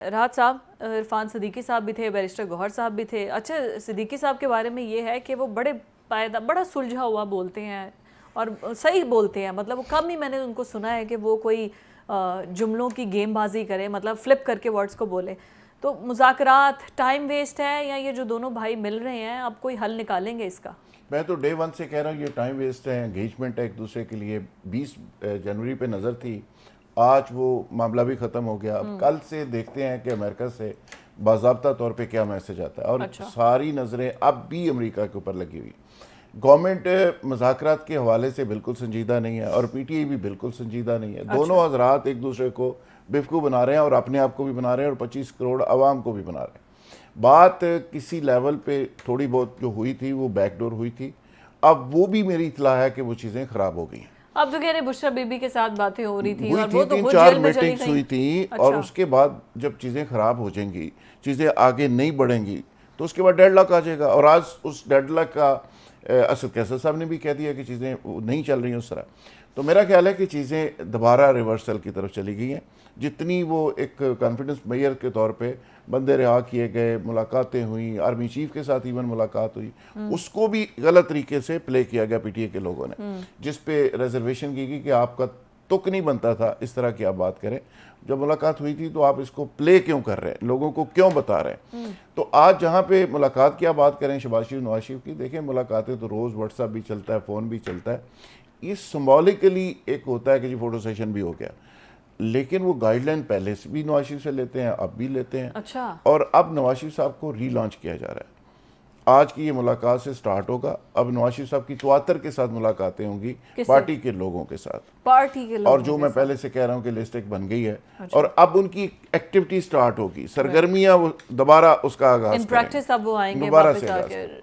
राहत साहब, इरफान सिद्दीकी साहब भी थे, बैरिस्टर गौहर साहब भी थे। अच्छा, सिद्दीकी साहब के बारे में ये है कि वो बड़ा सुलझा हुआ बोलते हैं और सही बोलते हैं। मतलब वो कम ही मैंने उनको सुना है कि वो कोई जुमलों की गेमबाजी करे, मतलब फ्लिप करके वर्ड्स को बोले। तो मुज़ाकरात टाइम वेस्ट है या ये जो दोनों भाई मिल रहे हैं अब कोई हल निकालेंगे इसका? मैं तो डे वन से कह रहा हूँ ये टाइम वेस्ट है, एंगेजमेंट है एक दूसरे के लिए। 20 जनवरी पे नज़र थी, आज वो मामला भी ख़त्म हो गया। अब कल से देखते हैं कि अमेरिका से बाज़ाब्ता तौर पे क्या मैसेज आता है। और अच्छा। सारी नज़रें अब भी अमेरिका के ऊपर लगी हुई। गवर्नमेंट मुज़ाकरात के हवाले से बिल्कुल संजीदा नहीं है और पीटीआई भी बिल्कुल संजीदा नहीं है। दोनों हजरात एक दूसरे को बेवकूफ़ बना रहे हैं और अपने आप को भी बना रहे हैं और 25 करोड़ आवाम को भी बना रहे हैं। बात किसी लेवल पे थोड़ी बहुत जो हुई थी वो बैकडोर हुई थी। अब वो भी मेरी इतला है कि वो चीज़ें ख़राब हो गई हैं। अब तो कह रहे बुशरा बीबी के साथ बातें हो रही थी हुई और थी, वो तो खुद 3-4 जेल में चली मीटिंग्स गई। हुई थी। अच्छा। और उसके बाद जब चीज़ें ख़राब हो जाएंगी, चीज़ें आगे नहीं बढ़ेंगी, तो उसके बाद डेडलॉक आ जाएगा। और आज उस डेडलॉक का असद कैसर साहब ने भी कह दिया कि चीज़ें नहीं चल रही उस तरह। तो मेरा ख्याल है कि चीज़ें दोबारा रिवर्सल की तरफ चली गई हैं। जितनी वो एक कॉन्फिडेंस मेयर के तौर पे बंदे रिहा किए गए, मुलाकातें हुई, आर्मी चीफ के साथ इवन मुलाकात हुई, उसको भी गलत तरीके से प्ले किया गया पीटीए के लोगों ने, जिस पे रिजर्वेशन की गई कि आपका तुक नहीं बनता था इस तरह की आप बात करें। जब मुलाकात हुई थी तो आप इसको प्ले क्यों कर रहे हैं, लोगों को क्यों बता रहे हैं? तो आज जहाँ पे मुलाकात की आप बात करें शहबाज शरीफ नवाज शरीफ की, देखें मुलाकातें तो रोज़ व्हाट्सएप भी चलता है, फ़ोन भी चलता है। ये सिंबॉलिकली एक होता है कि जी फोटो सेशन भी हो गया, लेकिन वो गाइडलाइन पहले से भी नवाज शरीफ से लेते हैं, अब भी लेते हैं। अच्छा। और अब नवाज शरीफ साहब को रीलॉन्च किया जा रहा है। आज की ये मुलाकात से स्टार्ट होगा। अब नवाज शरीफ साहब की 74 के साथ मुलाकातें होंगी, पार्टी के लोगों के साथ, पार्टी के लोगों और जो के मैं साथ। पहले से कह रहा हूँ कि लिस्ट एक बन गई है। अच्छा। और अब उनकी एक्टिविटी स्टार्ट होगी, सरगर्मियां वो दोबारा उसका आगाज इन करेंगे, प्रैक्टिस अब वो आएंगे दोबारा वापस से आगाज आकर। करेंगे।